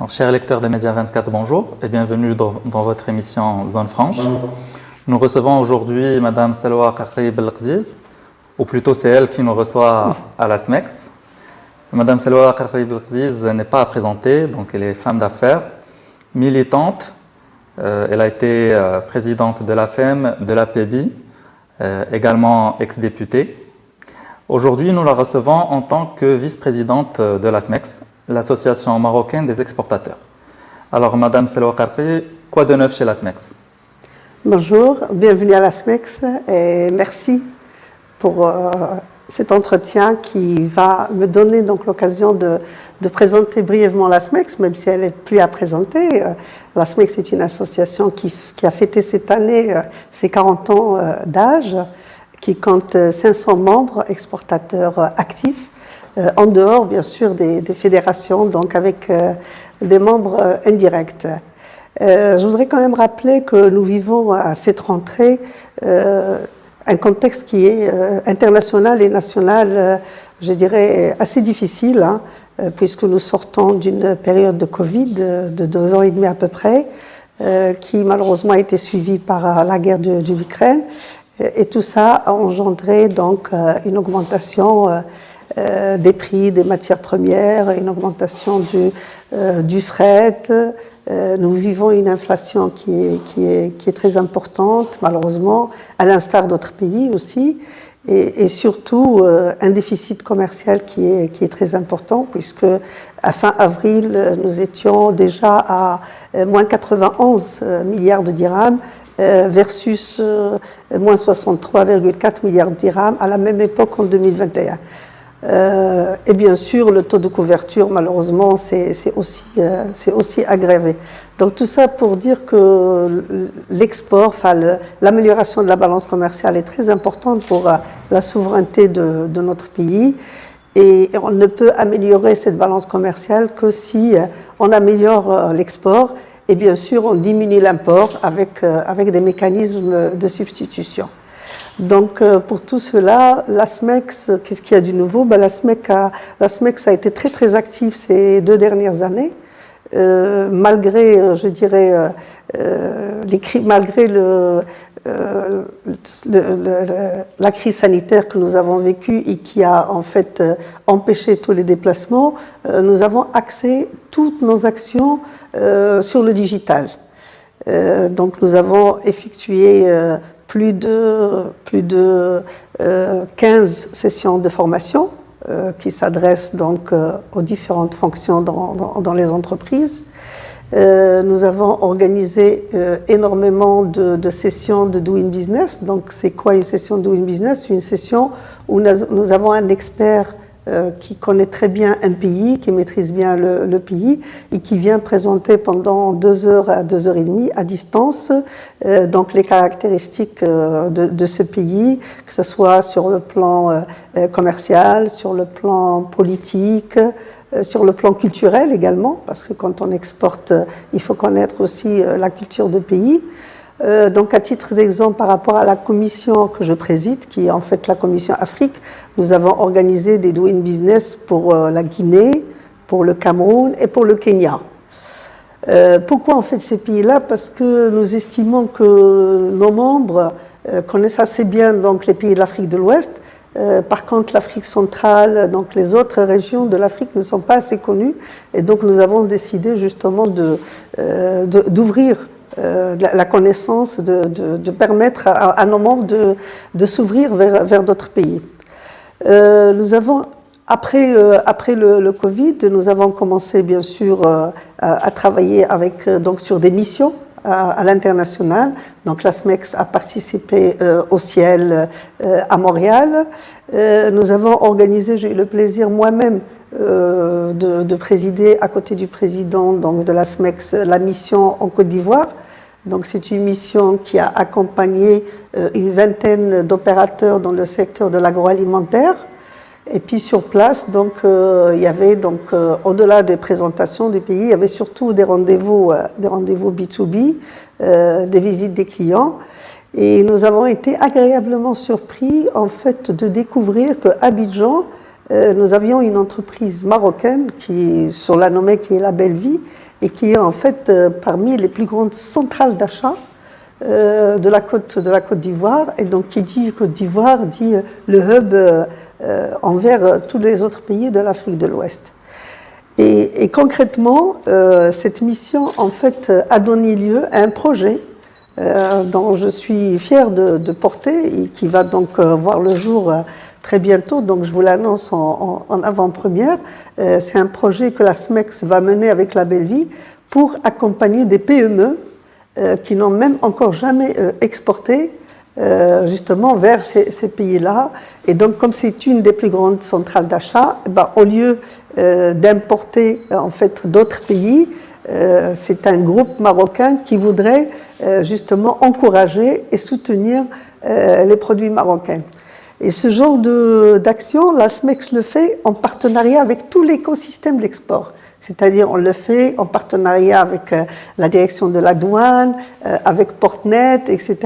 Alors, chers lecteurs des Médias 24, bonjour et bienvenue dans votre émission Zone Franche. Nous recevons aujourd'hui Madame Salwa Qarqi Belghziz, ou plutôt c'est elle qui nous reçoit à la SMEX. Madame Salwa Qarqi Belghziz n'est pas à présenter, donc elle est femme d'affaires, militante. Elle a été présidente de l'AFEM, de l'APEBI, également ex-députée. Aujourd'hui, nous la recevons en tant que vice-présidente de la SMEX, l'association marocaine des exportateurs. Alors, Madame Salwa Qarqi, quoi de neuf chez la SMEX? Bonjour, bienvenue à la SMEX et merci pour cet entretien qui va me donner donc l'occasion de présenter brièvement la SMEX, même si elle n'est plus à présenter. La SMEX est une association qui a fêté cette année ses 40 ans d'âge, qui compte 500 membres exportateurs actifs, en dehors bien sûr des fédérations, donc avec des membres indirects. Je voudrais quand même rappeler que nous vivons à cette rentrée un contexte qui est international et national, je dirais, assez difficile, hein, puisque nous sortons d'une période de Covid de 2 ans et demi à peu près, qui malheureusement a été suivie par la guerre de l'Ukraine. Et tout ça a engendré donc une augmentation des prix des matières premières, une augmentation du fret. Nous vivons une inflation qui est très importante, malheureusement, à l'instar d'autres pays aussi, et surtout un déficit commercial qui est très important, puisque à fin avril, nous étions déjà à moins 91 milliards de dirhams, versus moins 63,4 milliards de dirhams à la même époque en 2021. Et bien sûr, le taux de couverture, malheureusement, c'est aussi aggravé. Donc tout ça pour dire que l'export, l'amélioration de la balance commerciale est très importante pour la souveraineté de notre pays. Et on ne peut améliorer cette balance commerciale que si on améliore l'export. Et bien sûr, on diminue l'import avec des mécanismes de substitution. Donc, pour tout cela, la SMEX, qu'est-ce qu'il y a du nouveau? La SMEX a été très, très active ces 2 dernières années, malgré, je dirais, malgré la crise sanitaire que nous avons vécue et qui a en fait empêché tous les déplacements. Nous avons axé toutes nos actions sur le digital. Donc nous avons effectué plus de 15 sessions de formation qui s'adressent donc aux différentes fonctions dans les entreprises. Nous avons organisé énormément de sessions de Doing Business. Donc c'est quoi une session de Doing Business? Une session où nous avons un expert qui connaît très bien un pays, qui maîtrise bien le pays et qui vient présenter pendant 2 heures à 2 heures et demie à distance donc les caractéristiques de ce pays, que ce soit sur le plan commercial, sur le plan politique, sur le plan culturel également, parce que quand on exporte, il faut connaître aussi la culture du pays. Donc à titre d'exemple, par rapport à la commission que je préside, qui est en fait la commission Afrique, nous avons organisé des Doing Business pour la Guinée, pour le Cameroun et pour le Kenya. Pourquoi on fait ces pays-là? Parce que nous estimons que nos membres connaissent assez bien donc, les pays de l'Afrique de l'Ouest. Par contre, l'Afrique centrale, donc les autres régions de l'Afrique ne sont pas assez connues. Et donc nous avons décidé justement d'ouvrir la connaissance, de permettre à nos membres de s'ouvrir vers d'autres pays. Nous avons, après le Covid, nous avons commencé bien sûr à travailler donc sur des missions à l'international. Donc la SMEX a participé au Ciel à Montréal. Nous avons organisé, j'ai eu le plaisir moi-même de présider à côté du président donc, de la SMEX la mission en Côte d'Ivoire. Donc c'est une mission qui a accompagné une vingtaine d'opérateurs dans le secteur de l'agroalimentaire. Et puis sur place, donc il y avait donc au-delà des présentations du pays, il y avait surtout des rendez-vous B2B, des visites des clients. Et nous avons été agréablement surpris en fait de découvrir que Abidjan nous avions une entreprise marocaine sur la nommée qui est La Belle Vie et qui est en fait parmi les plus grandes centrales d'achat de la Côte d'Ivoire. Et donc qui dit Côte d'Ivoire dit le hub envers tous les autres pays de l'Afrique de l'Ouest. Et concrètement, cette mission en fait a donné lieu à un projet dont je suis fière de porter et qui va donc voir le jour très bientôt. Donc je vous l'annonce en avant-première. C'est un projet que la SMEX va mener avec La Belle Vie pour accompagner des PME qui n'ont même encore jamais exporté justement vers ces pays-là. Et donc comme c'est une des plus grandes centrales d'achat, au lieu d'importer en fait d'autres pays, c'est un groupe marocain qui voudrait justement encourager et soutenir les produits marocains. Et ce genre d'action, la SMEX le fait en partenariat avec tout l'écosystème d'export. C'est-à-dire on le fait en partenariat avec la direction de la douane, avec Portnet, etc.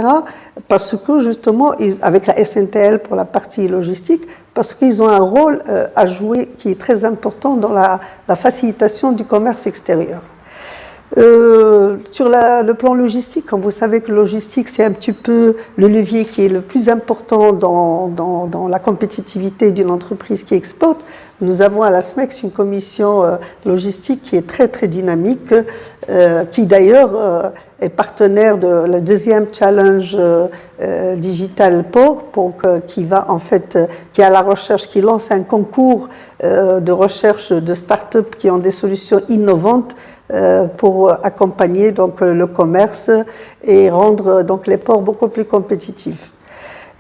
Parce que justement, avec la SNTL pour la partie logistique, parce qu'ils ont un rôle à jouer qui est très important dans la facilitation du commerce extérieur. Sur le plan logistique, comme vous savez que le logistique, c'est un petit peu le levier qui est le plus important dans la compétitivité d'une entreprise qui exporte. Nous avons à la SMEX une commission logistique qui est très très dynamique, qui d'ailleurs est partenaire de la deuxième challenge digital port, qui va en fait, qui est à la recherche, qui lance un concours de recherche de start-up qui ont des solutions innovantes pour accompagner donc le commerce et rendre donc les ports beaucoup plus compétitifs.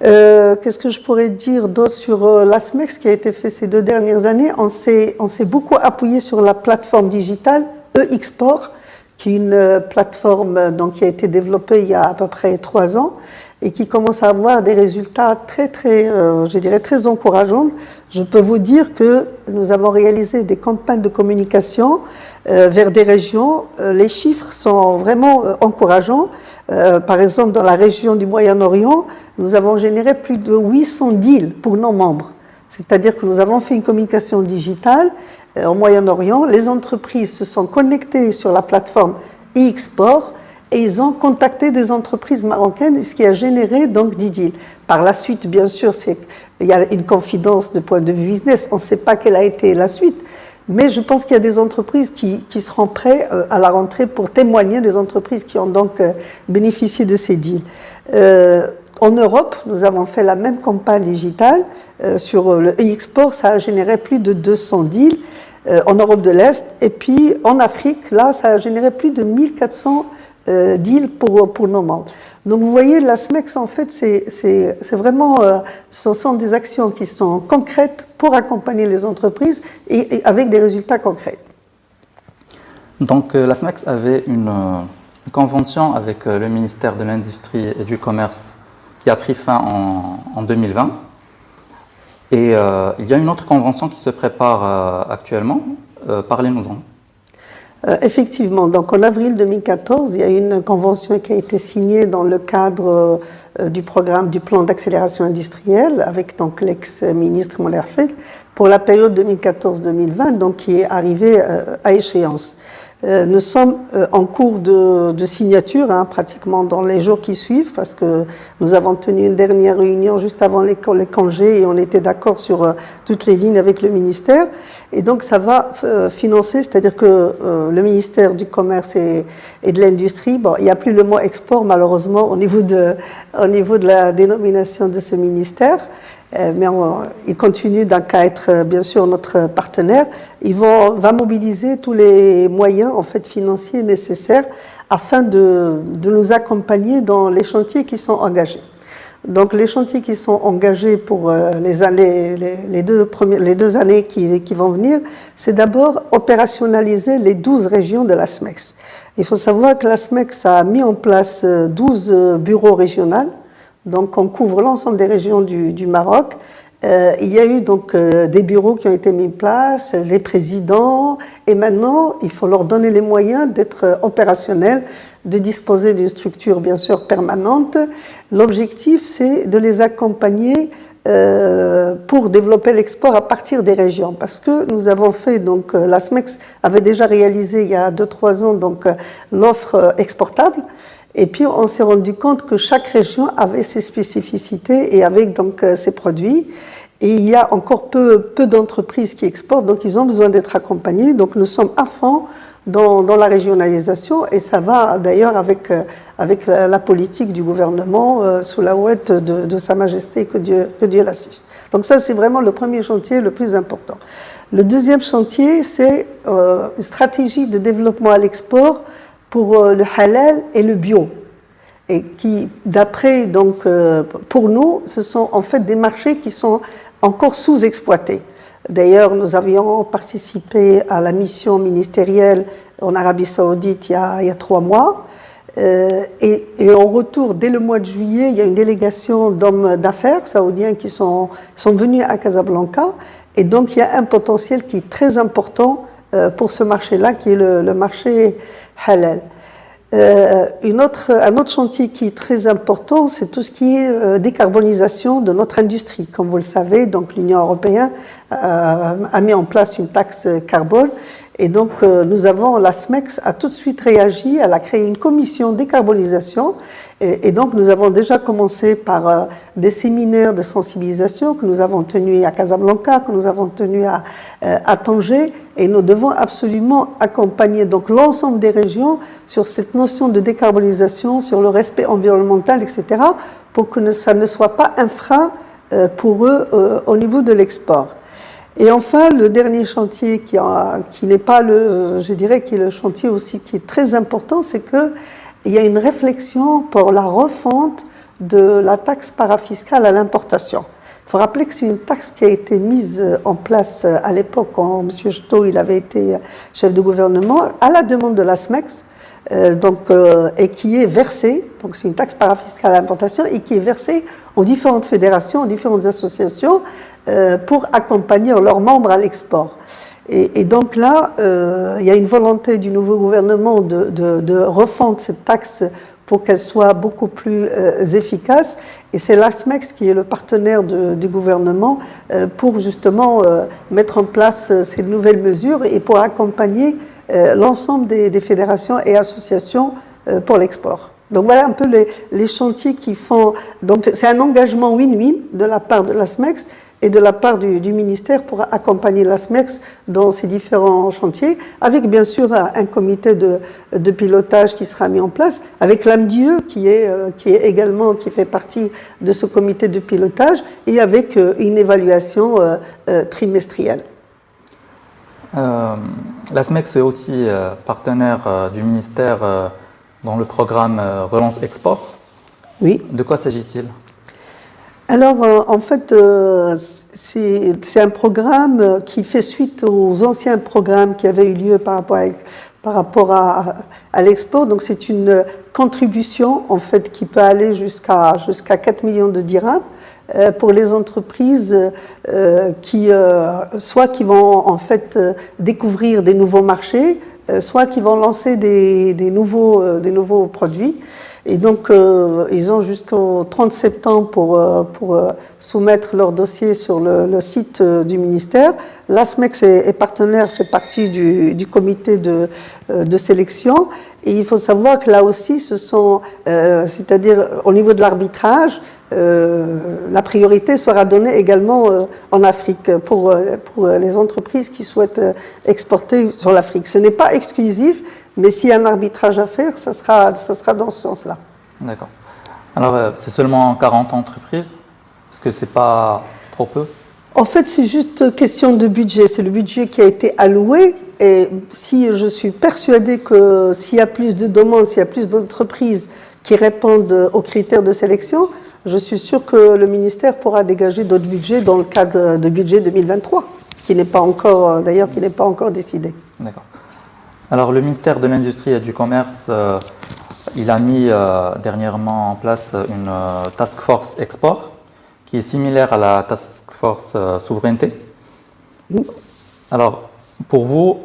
Qu'est-ce que je pourrais dire d'autre sur la SMEX qui a été fait ces 2 dernières années? On s'est beaucoup appuyé sur la plateforme digitale e-export, qui est une plateforme donc, qui a été développée il y a à peu près 3 ans et qui commence à avoir des résultats je dirais très encourageants. Je peux vous dire que nous avons réalisé des campagnes de communication vers des régions. Les chiffres sont vraiment encourageants. Par exemple, dans la région du Moyen-Orient, nous avons généré plus de 800 deals pour nos membres. C'est-à-dire que nous avons fait une communication digitale au Moyen-Orient. Les entreprises se sont connectées sur la plateforme e-export et ils ont contacté des entreprises marocaines, ce qui a généré donc 10 deals. Par la suite, bien sûr, il y a une confidence de point de vue business. On ne sait pas quelle a été la suite. Mais je pense qu'il y a des entreprises qui seront prêtes à la rentrée pour témoigner des entreprises qui ont donc bénéficié de ces deals. En Europe, nous avons fait la même campagne digitale sur le e-export. Ça a généré plus de 200 deals en Europe de l'Est. Et puis en Afrique, là, ça a généré plus de 1400 deals pour nos membres. Donc vous voyez, la SMEX, en fait, c'est vraiment, ce sont des actions qui sont concrètes pour accompagner les entreprises et avec des résultats concrets. Donc la SMEX avait une convention avec le ministère de l'Industrie et du Commerce qui a pris fin en 2020. Et il y a une autre convention qui se prépare actuellement. Parlez-nous-en. Effectivement, donc en avril 2014, il y a une convention qui a été signée dans le cadre du programme du plan d'accélération industrielle avec donc l'ex-ministre Molerfeld pour la période 2014-2020, donc qui est arrivée à échéance. Nous sommes en cours de signature, pratiquement dans les jours qui suivent, parce que nous avons tenu une dernière réunion juste avant les congés et on était d'accord sur toutes les lignes avec le ministère. Et donc ça va financer, c'est-à-dire que le ministère du Commerce et de l'Industrie, il n'y a plus le mot export malheureusement au niveau de la dénomination de ce ministère. Mais il continue donc à être bien sûr notre partenaire. Il va mobiliser tous les moyens en fait financiers nécessaires afin de nous accompagner dans les chantiers qui sont engagés. Donc les chantiers qui sont engagés pour les 2 années qui vont venir, c'est d'abord opérationnaliser les 12 régions de la SMEX. Il faut savoir que la SMEX a mis en place 12 bureaux régionaux. Donc, on couvre l'ensemble des régions du Maroc. Il y a eu donc des bureaux qui ont été mis en place, les présidents, et maintenant, il faut leur donner les moyens d'être opérationnels, de disposer d'une structure, bien sûr, permanente. L'objectif, c'est de les accompagner pour développer l'export à partir des régions. Parce que nous avons fait, donc la SMEX avait déjà réalisé il y a 2-3 ans donc l'offre exportable. Et puis on s'est rendu compte que chaque région avait ses spécificités et avec donc ses produits. Et il y a encore peu d'entreprises qui exportent, donc ils ont besoin d'être accompagnés. Donc nous sommes à fond dans la régionalisation et ça va d'ailleurs avec la politique du gouvernement sous la houlette de Sa Majesté, que Dieu l'assiste. Donc ça, c'est vraiment le premier chantier le plus important. Le deuxième chantier, c'est une stratégie de développement à l'export pour le halal et le bio. Et qui, d'après, donc, pour nous, ce sont en fait des marchés qui sont encore sous-exploités. D'ailleurs, nous avions participé à la mission ministérielle en Arabie Saoudite il y a 3 mois. Et en retour, dès le mois de juillet, il y a une délégation d'hommes d'affaires saoudiens qui sont venus à Casablanca. Et donc, il y a un potentiel qui est très important pour ce marché-là, qui est le marché halal. Un autre chantier qui est très important, c'est tout ce qui est décarbonisation de notre industrie. Comme vous le savez, donc l'Union européenne a mis en place une taxe carbone. Et donc, la SMEX a tout de suite réagi, elle a créé une commission décarbonisation. Et donc, nous avons déjà commencé par des séminaires de sensibilisation que nous avons tenus à Casablanca, que nous avons tenus à Tanger. Et nous devons absolument accompagner donc l'ensemble des régions sur cette notion de décarbonisation, sur le respect environnemental, etc., pour que ça ne soit pas un frein pour eux au niveau de l'export. Et enfin, le dernier chantier qui n'est pas je dirais, qui est le chantier aussi qui est très important, c'est qu'il y a une réflexion pour la refonte de la taxe parafiscale à l'importation. Il faut rappeler que c'est une taxe qui a été mise en place à l'époque quand M. Jetot il avait été chef de gouvernement, à la demande de la SMEX, et qui est versée, donc c'est une taxe parafiscale à l'importation, et qui est versée aux différentes fédérations, aux différentes associations, pour accompagner leurs membres à l'export. Et donc là, il y a une volonté du nouveau gouvernement de refondre cette taxe pour qu'elle soit beaucoup plus efficace. Et c'est l'ASMEX qui est le partenaire du gouvernement pour justement mettre en place ces nouvelles mesures et pour accompagner l'ensemble des fédérations et associations pour l'export. Donc voilà un peu les chantiers qui font... Donc c'est un engagement win-win de la part de l'ASMEX et de la part du ministère pour accompagner l'ASMEX dans ces différents chantiers, avec bien sûr un comité de pilotage qui sera mis en place, avec l'AMDIE qui fait partie de ce comité de pilotage, et avec une évaluation trimestrielle. L'ASMEX est aussi partenaire du ministère dans le programme Relance Export. Oui. De quoi s'agit-il ? Alors, en fait, c'est un programme qui fait suite aux anciens programmes qui avaient eu lieu par rapport à l'export. Donc, c'est une contribution, en fait, qui peut aller jusqu'à 4 millions de dirhams pour les entreprises soit qui vont, en fait, découvrir des nouveaux marchés, soit qui vont lancer des nouveaux produits. Et donc, ils ont jusqu'au 30 septembre pour soumettre leur dossier sur le site du ministère. L'ASMEX est partenaire, fait partie du comité de sélection. Et il faut savoir que là aussi, c'est-à-dire au niveau de l'arbitrage, la priorité sera donnée également en Afrique pour les entreprises qui souhaitent exporter sur l'Afrique. Ce n'est pas exclusif, mais s'il y a un arbitrage à faire, ça sera dans ce sens-là. D'accord. Alors, c'est seulement 40 entreprises. Est-ce que c'est pas trop peu ? En fait, c'est juste question de budget. C'est le budget qui a été alloué. Et si je suis persuadée que s'il y a plus de demandes, s'il y a plus d'entreprises qui répondent aux critères de sélection, je suis sûre que le ministère pourra dégager d'autres budgets dans le cadre de budget 2023, qui n'est pas encore décidé. D'accord. Alors, le ministère de l'Industrie et du Commerce, il a mis dernièrement en place une task force export qui est similaire à la task force souveraineté. Oui. Alors, pour vous,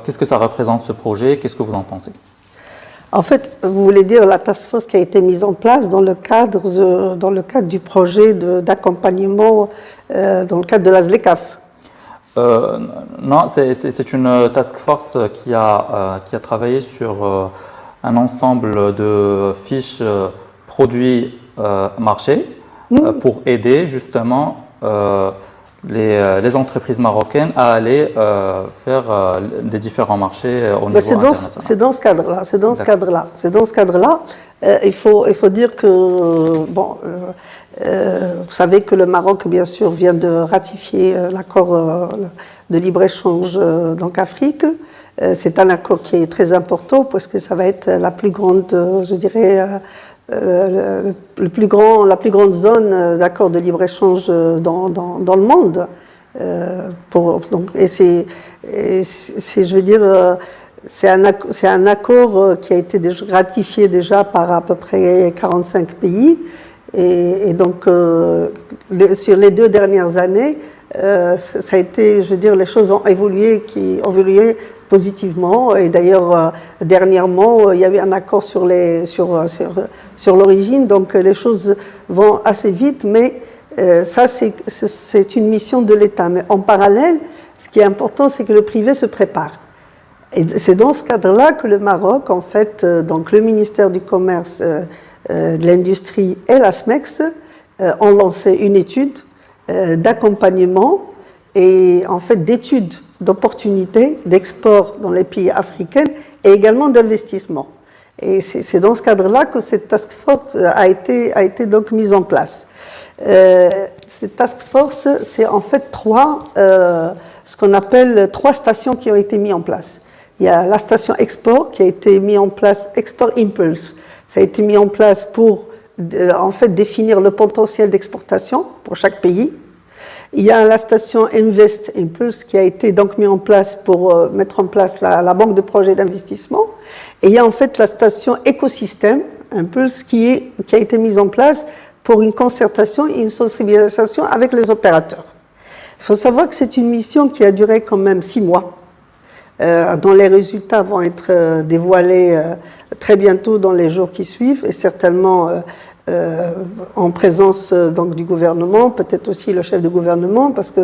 qu'est-ce que ça représente ce projet ? Qu'est-ce que vous en pensez ? En fait, vous voulez dire la task force qui a été mise en place dans le cadre du projet d'accompagnement dans le cadre de la ZLECAf. Non, c'est une task force qui a travaillé sur un ensemble de fiches produits marchés pour aider justement les entreprises marocaines à aller faire des différents marchés au niveau international. C'est dans ce cadre-là. C'est dans ce cadre-là. Il faut dire que, bon, vous savez que le Maroc, bien sûr, vient de ratifier l'accord de libre-échange donc Afrique. C'est un accord qui est très important parce que ça va être la plus grande, je dirais, la plus grande zone d'accord de libre-échange dans le monde. Je veux dire, c'est un accord qui a été ratifié déjà par à peu près 45 pays. Et donc, sur les 2 dernières années, ça a été, je veux dire, les choses ont évolué positivement. Et d'ailleurs, dernièrement, il y avait un accord sur l'origine. Donc, les choses vont assez vite, mais ça, c'est une mission de l'État. Mais en parallèle, ce qui est important, c'est que le privé se prépare. Et c'est dans ce cadre-là que le Maroc, en fait, donc le ministère du Commerce, de l'Industrie et la SMEX ont lancé une étude d'accompagnement et en fait d'études d'opportunités d'export dans les pays africains et également d'investissement. Et c'est dans ce cadre-là que cette task force a été donc mise en place. Cette task force, c'est en fait ce qu'on appelle 3 stations qui ont été mises en place. Il y a la station export qui a été mise en place, Export Impulse. Ça a été mis en place pour en fait définir le potentiel d'exportation pour chaque pays. Il y a la station Invest Impulse qui a été donc mis en place pour mettre en place la banque de projets d'investissement. Et il y a en fait la station Écosystème Impulse qui a été mise en place pour une concertation et une sensibilisation avec les opérateurs. Il faut savoir que c'est une mission qui a duré quand même 6 mois. Dont les résultats vont être dévoilés très bientôt dans les jours qui suivent et certainement en présence donc du gouvernement, peut-être aussi le chef de gouvernement, parce que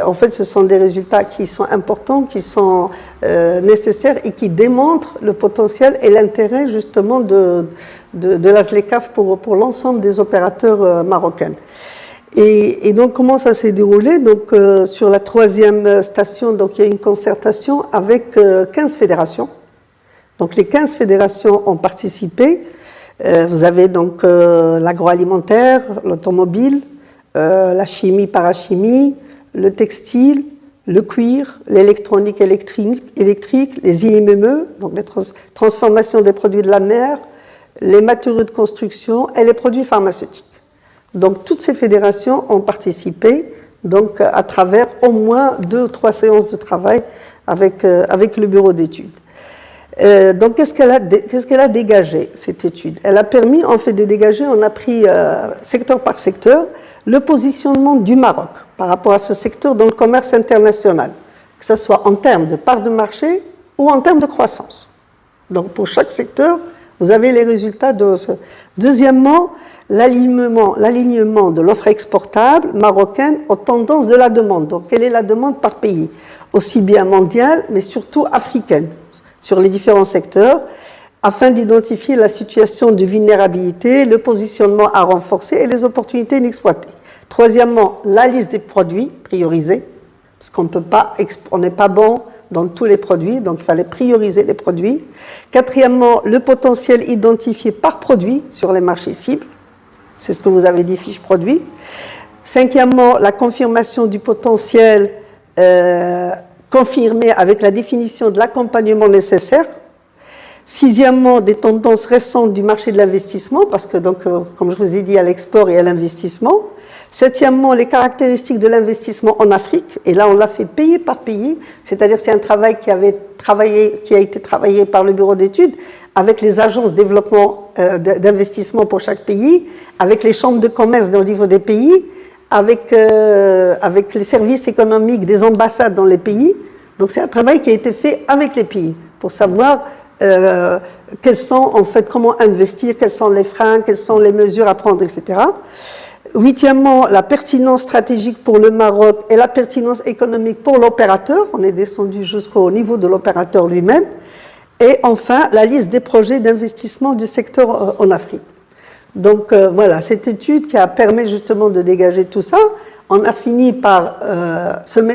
en fait ce sont des résultats qui sont importants, qui sont nécessaires et qui démontrent le potentiel et l'intérêt justement de la ZLECAf pour l'ensemble des opérateurs marocains. Et donc, comment ça s'est déroulé? Donc, sur la 3e station, donc, il y a une concertation avec 15 fédérations. Donc, les 15 fédérations ont participé. Vous avez donc l'agroalimentaire, l'automobile, la chimie, parachimie, le textile, le cuir, l'électronique électrique, les IMME, donc les transformations des produits de la mer, les matériaux de construction et les produits pharmaceutiques. Donc, toutes ces fédérations ont participé donc, à travers au moins 2 ou 3 séances de travail avec le bureau d'études. Donc, qu'est-ce qu'elle a dégagé, cette étude? Elle a permis, en fait, de dégager, on a pris secteur par secteur, le positionnement du Maroc par rapport à ce secteur dans le commerce international, que ce soit en termes de part de marché ou en termes de croissance. Donc, pour chaque secteur, vous avez les résultats de ce. Deuxièmement, l'alignement de l'offre exportable marocaine aux tendances de la demande. Donc, quelle est la demande par pays? Aussi bien mondiale, mais surtout africaine, sur les différents secteurs, afin d'identifier la situation de vulnérabilité, le positionnement à renforcer et les opportunités inexploitées. Troisièmement, la liste des produits priorisés, parce on n'est pas bon dans tous les produits, donc il fallait prioriser les produits. Quatrièmement, le potentiel identifié par produit sur les marchés cibles. C'est ce que vous avez dit, fiche produit. Cinquièmement, la confirmation du potentiel confirmé avec la définition de l'accompagnement nécessaire. Sixièmement, des tendances récentes du marché de l'investissement, parce que, donc, comme je vous ai dit, à l'export et à l'investissement. Septièmement, les caractéristiques de l'investissement en Afrique. Et là, on l'a fait pays par pays. C'est-à-dire que c'est un travail qui a été travaillé par le bureau d'études avec les agences de développement d'investissement pour chaque pays, avec les chambres de commerce au niveau des pays, avec les services économiques des ambassades dans les pays. Donc, c'est un travail qui a été fait avec les pays pour savoir quels sont en fait, comment investir, quels sont les freins, quelles sont les mesures à prendre, etc. Huitièmement, la pertinence stratégique pour le Maroc et la pertinence économique pour l'opérateur. On est descendu jusqu'au niveau de l'opérateur lui-même. Et enfin, la liste des projets d'investissement du secteur en Afrique. Donc voilà, cette étude qui a permis justement de dégager tout ça, on a fini par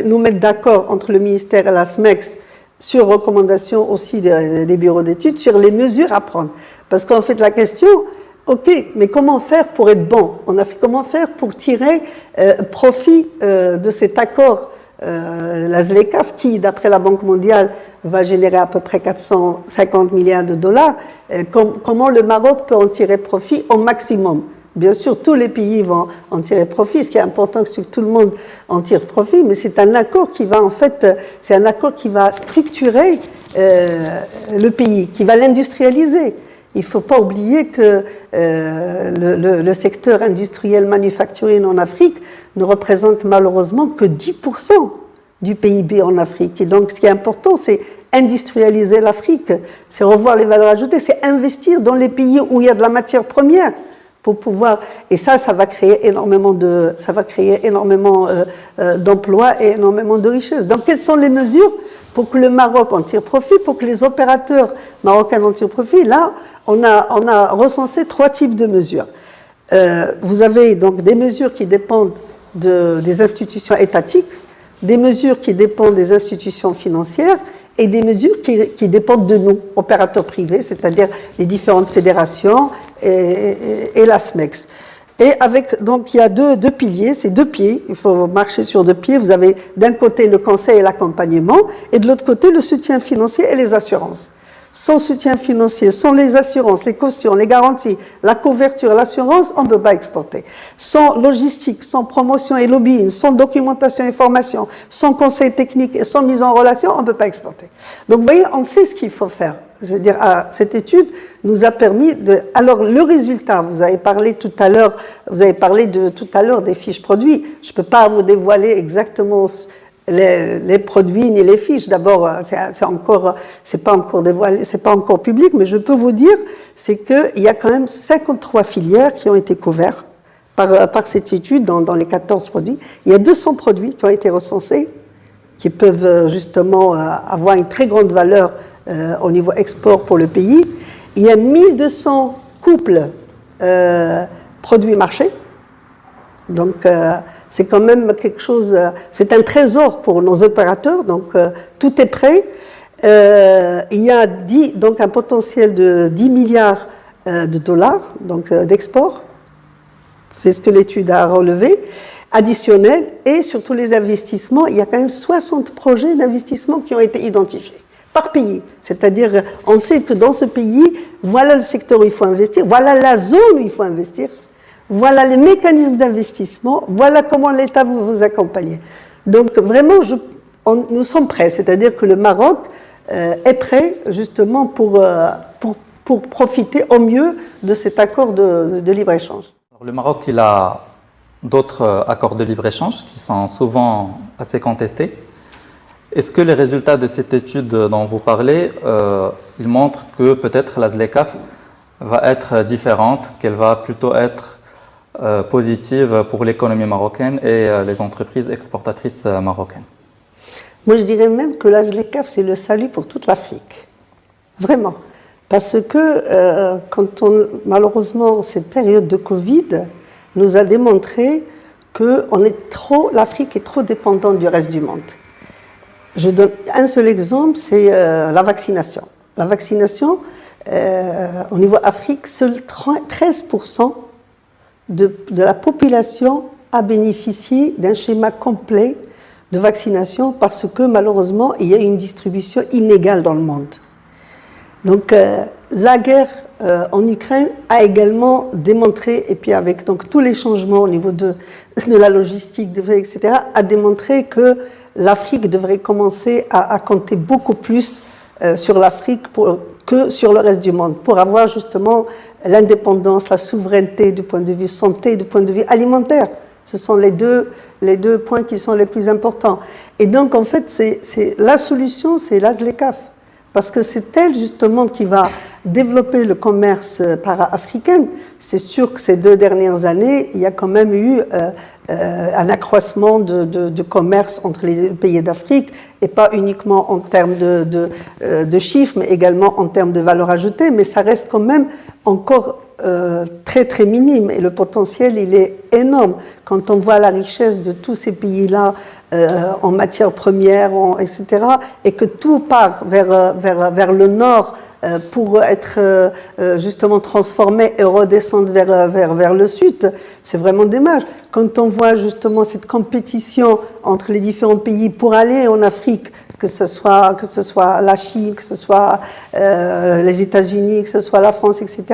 nous mettre d'accord entre le ministère et la SMEX sur recommandation aussi des bureaux d'études sur les mesures à prendre. Parce qu'en fait, la question, ok, mais comment faire pour être bon? On a fait comment faire pour tirer profit de cet accord, la ZLECAf, qui, d'après la Banque mondiale, va générer à peu près 450 milliards de dollars. Comment le Maroc peut en tirer profit au maximum? Bien sûr, tous les pays vont en tirer profit. Ce qui est important, c'est que tout le monde en tire profit, mais c'est un accord qui va, en fait, c'est un accord qui va structurer le pays, qui va l'industrialiser. Il ne faut pas oublier que le secteur industriel manufacturier en Afrique ne représente malheureusement que 10% du PIB en Afrique. Et donc, ce qui est important, c'est industrialiser l'Afrique, c'est revoir les valeurs ajoutées, c'est investir dans les pays où il y a de la matière première pour pouvoir. Et ça va créer énormément d'emplois et énormément de richesses. Donc, quelles sont les mesures pour que le Maroc en tire profit, pour que les opérateurs marocains en tirent profit? Là, on a recensé 3 types de mesures. Vous avez donc des mesures qui dépendent des institutions étatiques, des mesures qui dépendent des institutions financières et des mesures qui dépendent de nous, opérateurs privés, c'est-à-dire les différentes fédérations et la SMEX. Et donc il y a deux piliers, c'est 2 pieds, il faut marcher sur 2 pieds. Vous avez d'un côté le conseil et l'accompagnement et de l'autre côté le soutien financier et les assurances. Sans soutien financier, sans les assurances, les cautions, les garanties, la couverture, l'assurance, on ne peut pas exporter. Sans logistique, sans promotion et lobbying, sans documentation et formation, sans conseil technique et sans mise en relation, on ne peut pas exporter. Donc vous voyez, on sait ce qu'il faut faire. Je veux dire, cette étude nous a permis de. Alors le résultat, vous avez parlé tout à l'heure des fiches produits. Je ne peux pas vous dévoiler exactement les produits ni les fiches. D'abord, c'est pas encore dévoilé, c'est pas encore public, mais je peux vous dire, c'est qu'il y a quand même 53 filières qui ont été couvertes par cette étude dans les 14 produits. Il y a 200 produits qui ont été recensés, qui peuvent justement avoir une très grande valeur au niveau export pour le pays. Il y a 1200 couples produits marchés. Donc, c'est quand même quelque chose, c'est un trésor pour nos opérateurs, donc tout est prêt. Il y a donc un potentiel de 10 milliards de dollars donc, d'export, c'est ce que l'étude a relevé, additionnel, et sur tous les investissements, il y a quand même 60 projets d'investissement qui ont été identifiés par pays. C'est-à-dire, on sait que dans ce pays, voilà le secteur où il faut investir, voilà la zone où il faut investir, voilà les mécanismes d'investissement, voilà comment l'État vous accompagne. Donc vraiment, nous sommes prêts, c'est-à-dire que le Maroc est prêt justement pour profiter au mieux de cet accord de libre-échange. Le Maroc, il a d'autres accords de libre-échange qui sont souvent assez contestés. Est-ce que les résultats de cette étude dont vous parlez, ils montrent que peut-être la ZLECAf va être différente, qu'elle va plutôt être positive pour l'économie marocaine et les entreprises exportatrices marocaines? Moi, je dirais même que la ZLECAf, c'est le salut pour toute l'Afrique. Vraiment. Parce que malheureusement, cette période de Covid nous a démontré que l'Afrique est trop dépendante du reste du monde. Je donne un seul exemple, c'est la vaccination. La vaccination, au niveau Afrique, seuls 13% de la population a bénéficié d'un schéma complet de vaccination parce que malheureusement, il y a une distribution inégale dans le monde. Donc la guerre en Ukraine a également démontré, et puis avec donc, tous les changements au niveau de la logistique, etc., a démontré que l'Afrique devrait commencer à compter beaucoup plus sur l'Afrique que sur le reste du monde, pour avoir justement l'indépendance, la souveraineté du point de vue santé, du point de vue alimentaire. Ce sont les deux points qui sont les plus importants. Et donc, en fait, la solution, c'est la ZLECAf. parce que c'est elle justement qui va développer le commerce para-africain. C'est sûr que ces 2 dernières années, il y a quand même eu un accroissement de commerce entre les pays d'Afrique, et pas uniquement en termes de chiffres, mais également en termes de valeur ajoutée, mais ça reste quand même encore très très minime, et le potentiel il est énorme quand on voit la richesse de tous ces pays-là en matières premières, etc., et que tout part vers le nord pour être justement transformé et redescendre vers le sud. C'est vraiment dommage. Quand on voit justement cette compétition entre les différents pays pour aller en Afrique, que ce soit la Chine, que ce soit les États-Unis, que ce soit la France, etc.,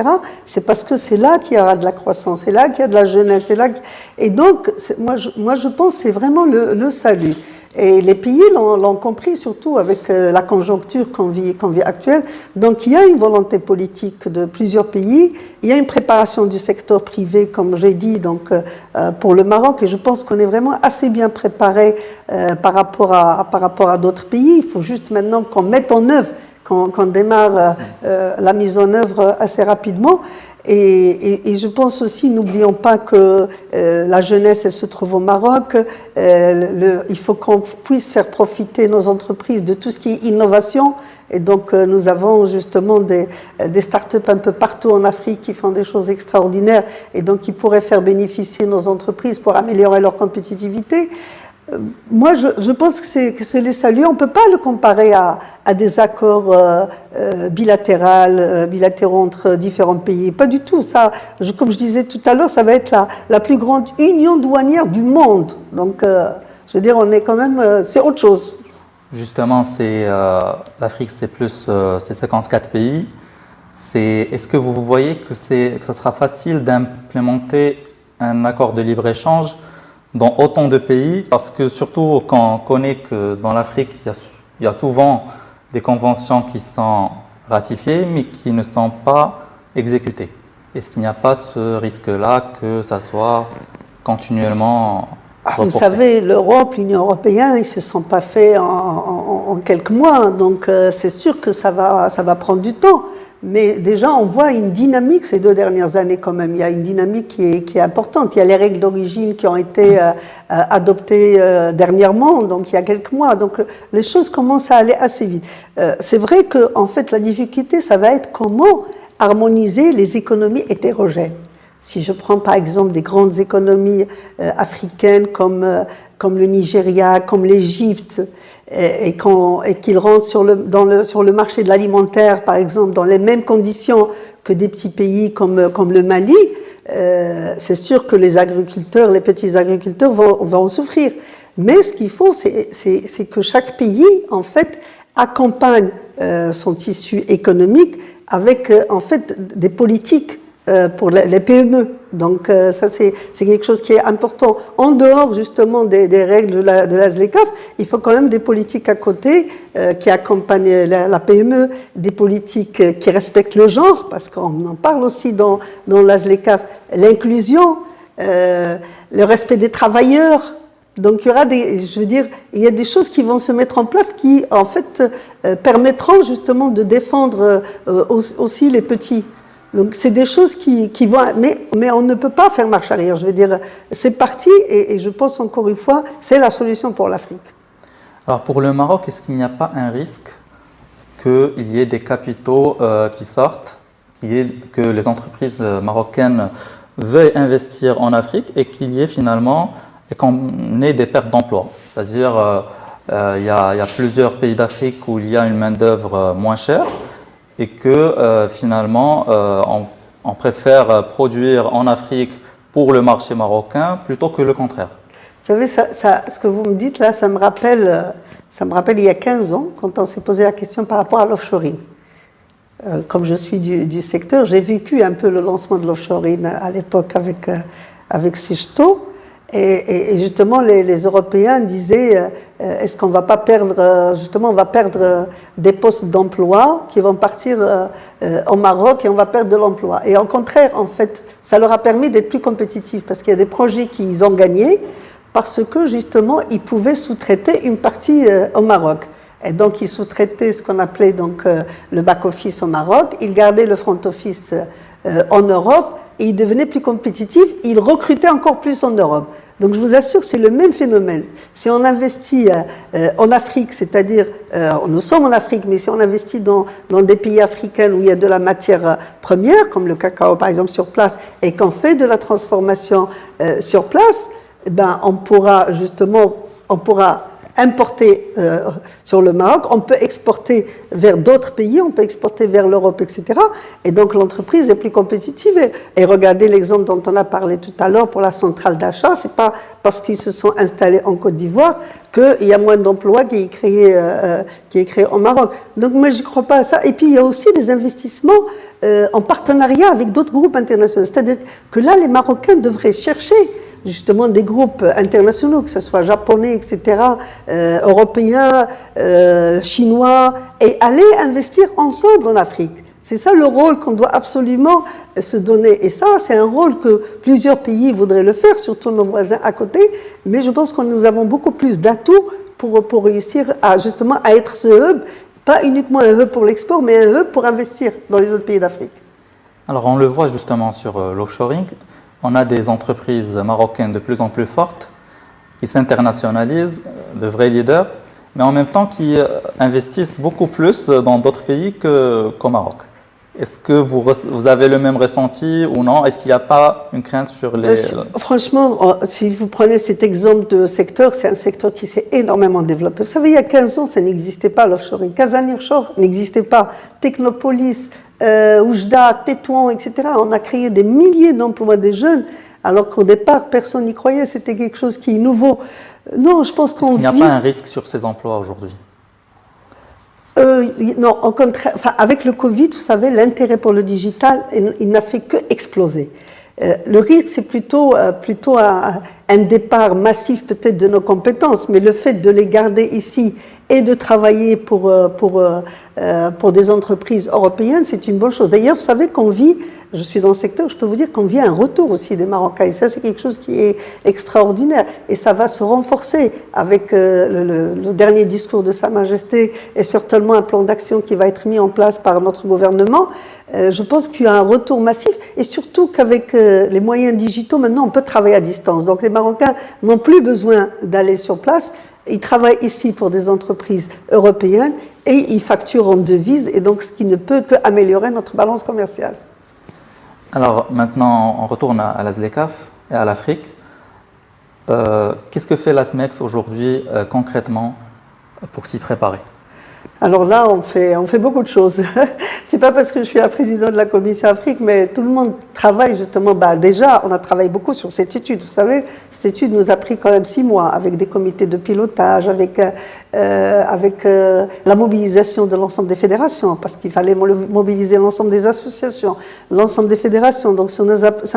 c'est parce que c'est là qu'il y aura de la croissance, c'est là qu'il y a de la jeunesse, et donc moi je pense que c'est vraiment le salut. Et les pays l'ont compris, surtout avec la conjoncture qu'on vit actuelle. Donc il y a une volonté politique de plusieurs pays, il y a une préparation du secteur privé, comme j'ai dit, donc pour le Maroc, et je pense qu'on est vraiment assez bien préparé par rapport à d'autres pays. Il faut juste maintenant qu'on mette en œuvre, qu'on démarre la mise en œuvre assez rapidement. Et je pense aussi, n'oublions pas que la jeunesse, elle se trouve au Maroc. Il faut qu'on puisse faire profiter nos entreprises de tout ce qui est innovation. Et donc, nous avons justement des start-up un peu partout en Afrique qui font des choses extraordinaires et donc qui pourraient faire bénéficier nos entreprises pour améliorer leur compétitivité. Moi, je pense que c'est les saluts. On ne peut pas le comparer à des accords bilatéraux entre différents pays. Pas du tout. Ça, comme je disais tout à l'heure, ça va être la plus grande union douanière du monde. Donc, je veux dire, on est quand même... c'est autre chose. Justement, l'Afrique, c'est 54 pays. Est-ce que vous voyez que ça sera facile d'implémenter un accord de libre-échange dans autant de pays, parce que surtout quand on connaît que dans l'Afrique, il y a souvent des conventions qui sont ratifiées, mais qui ne sont pas exécutées. Est-ce qu'il n'y a pas ce risque-là que ça soit continuellement reporté? Vous savez, l'Europe, l'Union européenne, ils ne se sont pas faits en quelques mois, donc c'est sûr que ça va prendre du temps. Mais déjà, on voit une dynamique ces 2 dernières années quand même. Il y a une dynamique qui est importante. Il y a les règles d'origine qui ont été adoptées dernièrement, donc il y a quelques mois. Donc les choses commencent à aller assez vite. C'est vrai que en fait, la difficulté, ça va être comment harmoniser les économies hétérogènes. Si je prends par exemple des grandes économies africaines comme le Nigeria, comme l'Égypte, et qu'ils rentrent sur le marché de l'alimentaire, par exemple, dans les mêmes conditions que des petits pays comme le Mali, c'est sûr que les petits agriculteurs vont souffrir. Mais ce qu'il faut, c'est que chaque pays, en fait, accompagne son tissu économique avec, en fait, des politiques pour les PME. Donc ça, c'est quelque chose qui est important. En dehors, justement, des règles de la ZLECAf, il faut quand même des politiques à côté qui accompagnent la PME, des politiques qui respectent le genre, parce qu'on en parle aussi dans la ZLECAf, l'inclusion, le respect des travailleurs. Donc il y aura il y a des choses qui vont se mettre en place qui, en fait, permettront justement de défendre aussi les petits. Donc c'est des choses qui vont... Mais on ne peut pas faire marche arrière. Je veux dire, c'est parti et je pense encore une fois, c'est la solution pour l'Afrique. Alors pour le Maroc, est-ce qu'il n'y a pas un risque qu'il y ait des capitaux qui sortent, que les entreprises marocaines veuillent investir en Afrique et qu'on ait des pertes d'emplois? C'est-à-dire, il y a plusieurs pays d'Afrique où il y a une main-d'œuvre moins chère, et que finalement, on préfère produire en Afrique pour le marché marocain plutôt que le contraire. Vous savez, ce que vous me dites là, ça me rappelle il y a 15 ans, quand on s'est posé la question par rapport à l'offshoring. Comme je suis du secteur, j'ai vécu un peu le lancement de l'offshoring à l'époque avec Sichto. Et justement, les Européens disaient, est-ce qu'on va pas perdre, justement, on va perdre des postes d'emploi qui vont partir au Maroc et on va perdre de l'emploi. Et au contraire, en fait, ça leur a permis d'être plus compétitifs parce qu'il y a des projets qu'ils ont gagnés parce que, justement, ils pouvaient sous-traiter une partie au Maroc. Et donc, ils sous-traitaient ce qu'on appelait donc, le back-office au Maroc. Ils gardaient le front-office en Europe et ils devenaient plus compétitifs. Ils recrutaient encore plus en Europe. Donc, je vous assure, c'est le même phénomène. Si on investit en Afrique, c'est-à-dire, nous sommes en Afrique, mais si on investit dans des pays africains où il y a de la matière première, comme le cacao, par exemple, sur place, et qu'on fait de la transformation sur place, ben, on pourra importer sur le Maroc, on peut exporter vers d'autres pays, on peut exporter vers l'Europe, etc. Et donc l'entreprise est plus compétitive. Et regardez l'exemple dont on a parlé tout à l'heure pour la centrale d'achat, c'est pas parce qu'ils se sont installés en Côte d'Ivoire qu'il y a moins d'emplois qui est créé au Maroc. Donc moi je ne crois pas à ça. Et puis il y a aussi des investissements en partenariat avec d'autres groupes internationaux. C'est-à-dire que là les Marocains devraient chercher justement des groupes internationaux, que ce soit japonais, etc., européens, chinois, et aller investir ensemble en Afrique. C'est ça le rôle qu'on doit absolument se donner. Et ça, c'est un rôle que plusieurs pays voudraient le faire, surtout nos voisins à côté, mais je pense que nous avons beaucoup plus d'atouts pour réussir justement à être ce hub, pas uniquement un hub pour l'export, mais un hub pour investir dans les autres pays d'Afrique. Alors on le voit justement sur l'offshoring. On a des entreprises marocaines de plus en plus fortes qui s'internationalisent, de vrais leaders, mais en même temps qui investissent beaucoup plus dans d'autres pays qu'au Maroc. Est-ce que vous avez le même ressenti ou non? Est-ce qu'il n'y a pas une crainte sur les... Franchement, si vous prenez cet exemple de secteur, c'est un secteur qui s'est énormément développé. Vous savez, il y a 15 ans, ça n'existait pas l'offshoring. Kazan Offshore n'existait pas. Technopolis, Oujda, Tétouan, etc. On a créé des milliers d'emplois des jeunes, alors qu'au départ, personne n'y croyait. C'était quelque chose qui est nouveau. Non, je pense qu'on Est-ce qu'il n'y a pas un risque sur ces emplois aujourd'hui? Non, au contraire. Enfin, avec le Covid, vous savez, l'intérêt pour le digital, il n'a fait que exploser. Le risque, c'est plutôt un départ massif peut-être de nos compétences, mais le fait de les garder ici et de travailler pour des entreprises européennes, c'est une bonne chose. D'ailleurs, vous savez qu'on vit, je suis dans le secteur, je peux vous dire qu'on vit un retour aussi des Marocains. Et ça, c'est quelque chose qui est extraordinaire. Et ça va se renforcer avec le dernier discours de Sa Majesté et certainement un plan d'action qui va être mis en place par notre gouvernement. Je pense qu'il y a un retour massif et surtout qu'avec les moyens digitaux, maintenant, on peut travailler à distance. Donc, les Marocains n'ont plus besoin d'aller sur place. Ils travaillent ici pour des entreprises européennes et ils facturent en devises, et donc ce qui ne peut qu'améliorer notre balance commerciale. Alors maintenant, on retourne à la ZLECAf et à l'Afrique. Qu'est-ce que fait la SMEX aujourd'hui concrètement pour s'y préparer? Alors là, on fait beaucoup de choses. C'est pas parce que je suis la présidente de la Commission Afrique, mais tout le monde travaille justement. Déjà, on a travaillé beaucoup sur cette étude. Vous savez, cette étude nous a pris quand même 6 mois avec des comités de pilotage, avec la mobilisation de l'ensemble des fédérations, parce qu'il fallait mobiliser l'ensemble des associations, l'ensemble des fédérations. Donc ça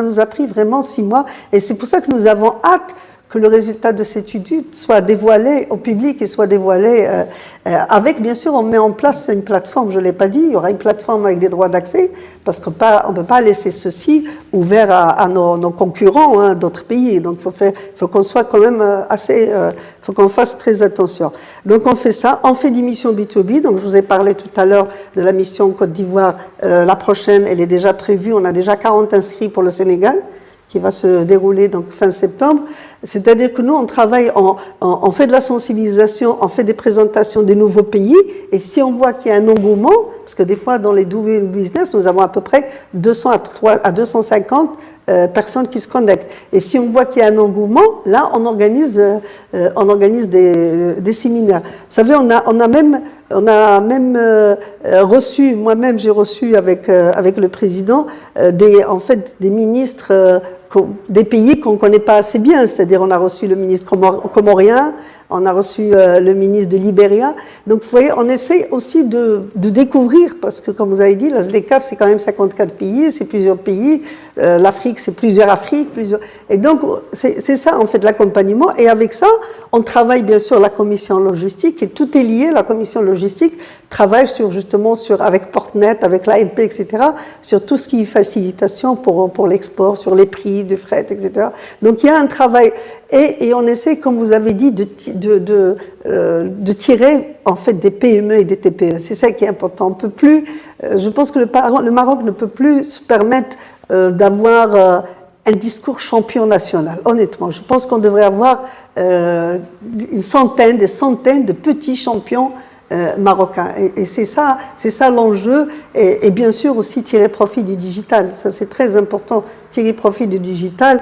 nous a pris vraiment 6 mois, et c'est pour ça que nous avons hâte que le résultat de cette étude soit dévoilé au public et soit dévoilé avec, bien sûr, on met en place une plateforme, je ne l'ai pas dit, il y aura une plateforme avec des droits d'accès, parce qu'on ne peut pas laisser ceci ouvert à nos concurrents d'autres pays. Donc, il faut qu'on soit quand même faut qu'on fasse très attention. Donc, on fait ça. On fait des missions B2B. Donc, je vous ai parlé tout à l'heure de la mission Côte d'Ivoire. La prochaine, elle est déjà prévue. On a déjà 40 inscrits pour le Sénégal, qui va se dérouler donc fin septembre. C'est-à-dire que nous, on travaille, on fait de la sensibilisation, on fait des présentations des nouveaux pays, et si on voit qu'il y a un engouement, parce que des fois, dans les doing business, nous avons à peu près 200 à 250 personnes qui se connectent. Et si on voit qu'il y a un engouement, là, on organise des séminaires. Vous savez, on a même reçu, moi-même, j'ai reçu avec le président des ministres des pays qu'on ne connaît pas assez bien, c'est-à-dire on a reçu le ministre comorien, on a reçu le ministre de Libéria. Donc vous voyez, on essaie aussi de découvrir, parce que comme vous avez dit, la ZLECAf c'est quand même 54 pays, c'est plusieurs pays, l'Afrique c'est plusieurs Afriques, et donc c'est ça, on fait de l'accompagnement, et avec ça, on travaille bien sûr la commission logistique, et tout est lié, la commission logistique travaille avec Portnet, avec l'AMP, etc., sur tout ce qui est facilitation pour l'export, sur les prix de fret, etc. Donc il y a un travail et on essaie, comme vous avez dit, de tirer en fait des PME et des TPE. C'est ça qui est important. On peut plus. Je pense que le Maroc ne peut plus se permettre d'avoir un discours champion national. Honnêtement, je pense qu'on devrait avoir des centaines de petits champions marocains. Et c'est ça l'enjeu. Et bien sûr aussi tirer profit du digital. Ça c'est très important. Tirer profit du digital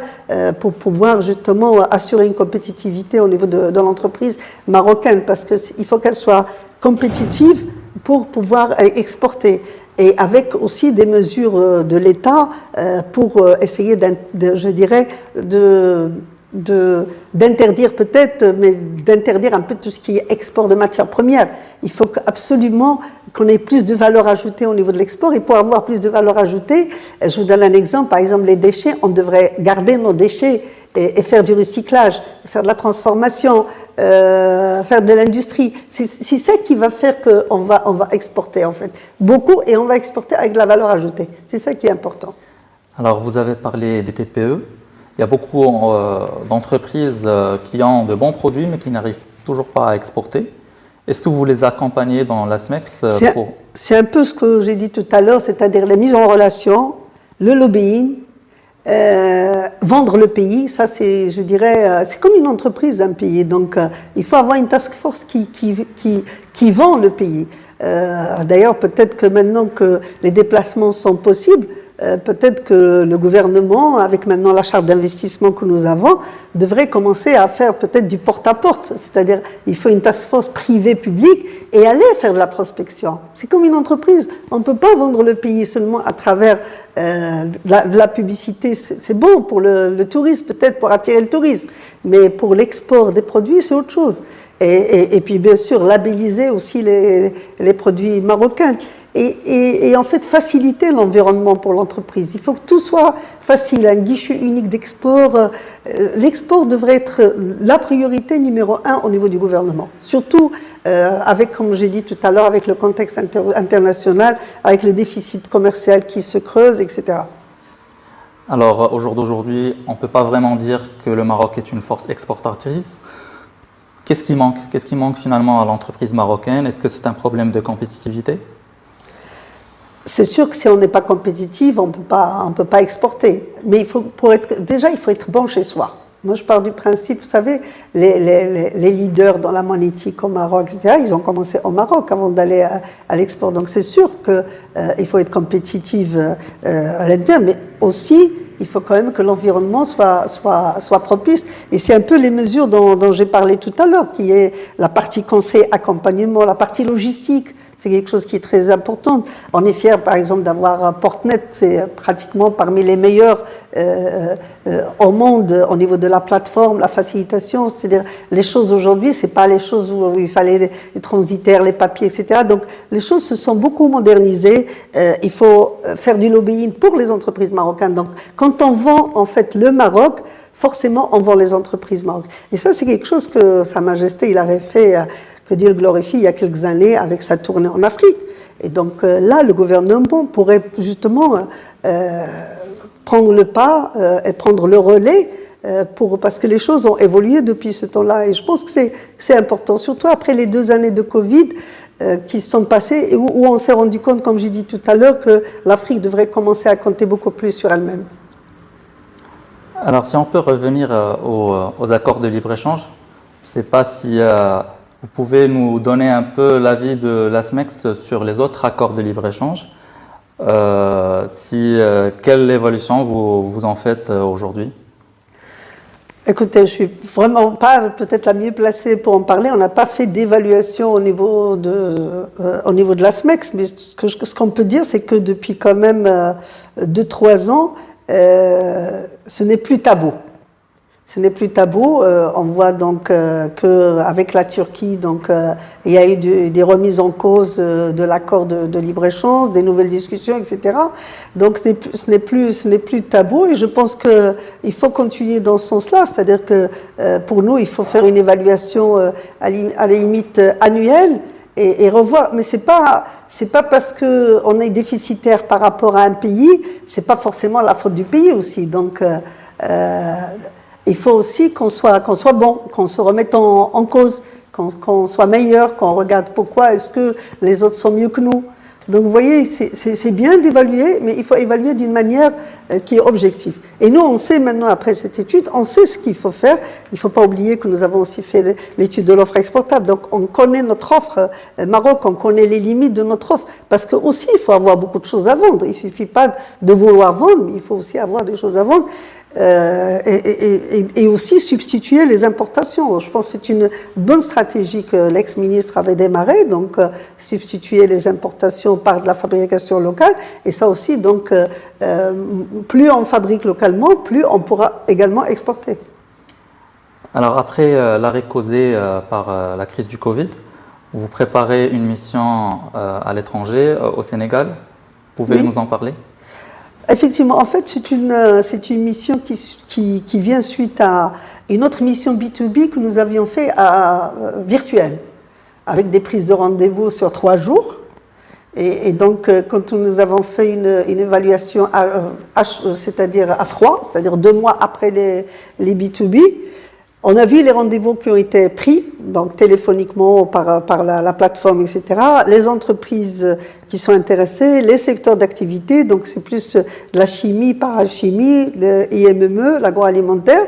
pour pouvoir justement assurer une compétitivité au niveau de l'entreprise marocaine, parce qu'il faut qu'elle soit compétitive pour pouvoir exporter. Et avec aussi des mesures de l'État pour essayer, d'interdire peut-être, mais d'interdire un peu tout ce qui est export de matières premières. Il faut absolument qu'on ait plus de valeur ajoutée au niveau de l'export. Et pour avoir plus de valeur ajoutée, je vous donne un exemple, par exemple les déchets, on devrait garder nos déchets et faire du recyclage, faire de la transformation, faire de l'industrie. C'est ça qui va faire qu'on va exporter en fait beaucoup, et on va exporter avec de la valeur ajoutée. C'est ça qui est important. Alors vous avez parlé des TPE. Il y a beaucoup d'entreprises qui ont de bons produits mais qui n'arrivent toujours pas à exporter. Est-ce que vous les accompagnez dans la SMEX C'est un peu ce que j'ai dit tout à l'heure, c'est-à-dire la mise en relation, le lobbying, vendre le pays. Ça, c'est, je dirais, c'est comme une entreprise, un pays. Donc, il faut avoir une task force qui vend le pays. D'ailleurs, peut-être que maintenant que les déplacements sont possibles, peut-être que le gouvernement, avec maintenant la charte d'investissement que nous avons, devrait commencer à faire peut-être du porte-à-porte. C'est-à-dire, il faut une task force privée-publique et aller faire de la prospection. C'est comme une entreprise. On ne peut pas vendre le pays seulement à travers de la publicité. C'est bon pour le tourisme, peut-être pour attirer le tourisme. Mais pour l'export des produits, c'est autre chose. Et puis, bien sûr, labelliser aussi les produits marocains. Et en fait, faciliter l'environnement pour l'entreprise. Il faut que tout soit facile, un guichet unique d'export. L'export devrait être la priorité numéro 1 au niveau du gouvernement. Surtout avec, comme j'ai dit tout à l'heure, avec le contexte international, avec le déficit commercial qui se creuse, etc. Alors, au jour d'aujourd'hui, on ne peut pas vraiment dire que le Maroc est une force exportatrice. Qu'est-ce qui manque? Qu'est-ce qui manque finalement à l'entreprise marocaine? Est-ce que c'est un problème de compétitivité? C'est sûr que si on n'est pas compétitif, on peut pas exporter. Mais il faut être bon chez soi. Moi, je pars du principe, vous savez, les leaders dans la monétique au Maroc, etc., ils ont commencé au Maroc avant d'aller à l'export. Donc, c'est sûr qu'il faut être compétitif à l'interne, mais aussi, il faut quand même que l'environnement soit propice. Et c'est un peu les mesures dont j'ai parlé tout à l'heure, qui est la partie conseil, accompagnement, la partie logistique. C'est quelque chose qui est très important. On est fiers, par exemple, d'avoir Portnet. C'est pratiquement parmi les meilleurs au monde au niveau de la plateforme, la facilitation. C'est-à-dire, les choses aujourd'hui, c'est pas les choses où il fallait les transitaires, les papiers, etc. Donc, les choses se sont beaucoup modernisées. Il faut faire du lobbying pour les entreprises marocaines. Donc, quand on vend, en fait, le Maroc, forcément, on vend les entreprises marocaines. Et ça, c'est quelque chose que Sa Majesté, il avait fait, que Dieu le glorifie, il y a quelques années avec sa tournée en Afrique. Et donc là, le gouvernement pourrait justement prendre le pas et prendre le relais parce que les choses ont évolué depuis ce temps-là. Et je pense que c'est important, surtout après les 2 années de Covid qui se sont passées et où on s'est rendu compte, comme j'ai dit tout à l'heure, que l'Afrique devrait commencer à compter beaucoup plus sur elle-même. Alors, si on peut revenir aux accords de libre-échange, je ne sais pas si vous pouvez nous donner un peu l'avis de la SMEX sur les autres accords de libre-échange. Quelle évolution vous en faites aujourd'hui? Écoutez, je suis vraiment pas peut-être la mieux placée pour en parler. On n'a pas fait d'évaluation au niveau de la SMEX, mais ce qu'on peut dire, c'est que depuis quand même 2-3 ans, ce n'est plus tabou. Ce n'est plus tabou. On voit donc qu'avec la Turquie, il y a eu des remises en cause de l'accord de libre-échange, des nouvelles discussions, etc. Donc ce n'est plus tabou, et je pense qu'il faut continuer dans ce sens-là. C'est-à-dire que pour nous, il faut faire une évaluation à la limite annuelle, et revoir. Mais c'est pas parce que on est déficitaire par rapport à un pays, c'est pas forcément la faute du pays aussi. Donc il faut aussi qu'on soit bon, qu'on se remette en cause, qu'on soit meilleur, qu'on regarde pourquoi est-ce que les autres sont mieux que nous. Donc vous voyez, c'est bien d'évaluer, mais il faut évaluer d'une manière qui est objective. Et nous, on sait maintenant, après cette étude, on sait ce qu'il faut faire. Il ne faut pas oublier que nous avons aussi fait l'étude de l'offre exportable. Donc on connaît notre offre Maroc, on connaît les limites de notre offre. Parce que aussi, il faut avoir beaucoup de choses à vendre. Il ne suffit pas de vouloir vendre, mais il faut aussi avoir des choses à vendre. Et aussi substituer les importations. Je pense que c'est une bonne stratégie que l'ex-ministre avait démarré, donc substituer les importations par de la fabrication locale. Et ça aussi, donc, plus on fabrique localement, plus on pourra également exporter. Alors après l'arrêt causé par la crise du Covid, vous préparez une mission à l'étranger, au Sénégal. Pouvez-vous nous en parler? Effectivement, en fait, c'est une mission qui vient suite à une autre mission B2B que nous avions fait virtuelle, avec des prises de rendez-vous sur 3 jours. Et donc, quand nous avons fait une évaluation c'est-à-dire à froid, c'est-à-dire 2 mois après les B2B, on a vu les rendez-vous qui ont été pris, donc téléphoniquement par la plateforme, etc. Les entreprises qui sont intéressées, les secteurs d'activité, donc c'est plus de la chimie, parachimie, le IMME, l'agroalimentaire.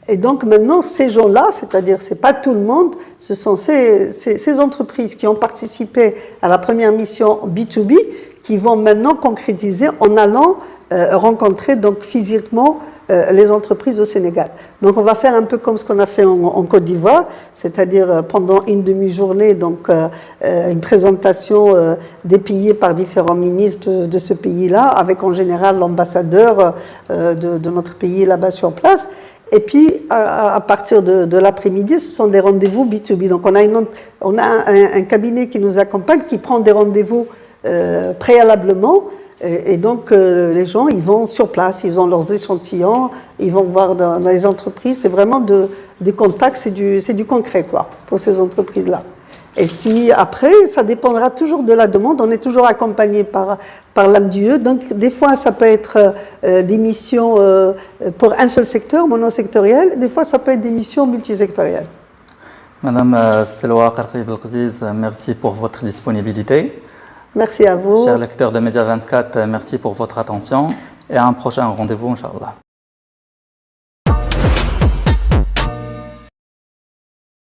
Et donc maintenant, ces gens-là, c'est-à-dire c'est pas tout le monde, ce sont ces entreprises qui ont participé à la première mission B2B qui vont maintenant concrétiser en allant rencontrer donc physiquement les entreprises au Sénégal. Donc on va faire un peu comme ce qu'on a fait en Côte d'Ivoire, c'est-à-dire pendant une demi-journée, donc une présentation dépayée par différents ministres de ce pays-là, avec en général l'ambassadeur de notre pays là-bas sur place. Et puis à partir de l'après-midi, ce sont des rendez-vous B2B. Donc on a un cabinet qui nous accompagne, qui prend des rendez-vous préalablement. Et donc, les gens, ils vont sur place, ils ont leurs échantillons, ils vont voir dans les entreprises. C'est vraiment des contacts, c'est du concret, quoi, pour ces entreprises-là. Et si après, ça dépendra toujours de la demande. On est toujours accompagné par l'AMDUE. Donc, des fois, ça peut être des missions pour un seul secteur, monosectoriel. Des fois, ça peut être des missions multisectorielles. Madame Seloua Qarqi Belkziz, merci pour votre disponibilité. Merci à vous. Chers lecteurs de Média 24, merci pour votre attention et à un prochain rendez-vous, Inch'Allah.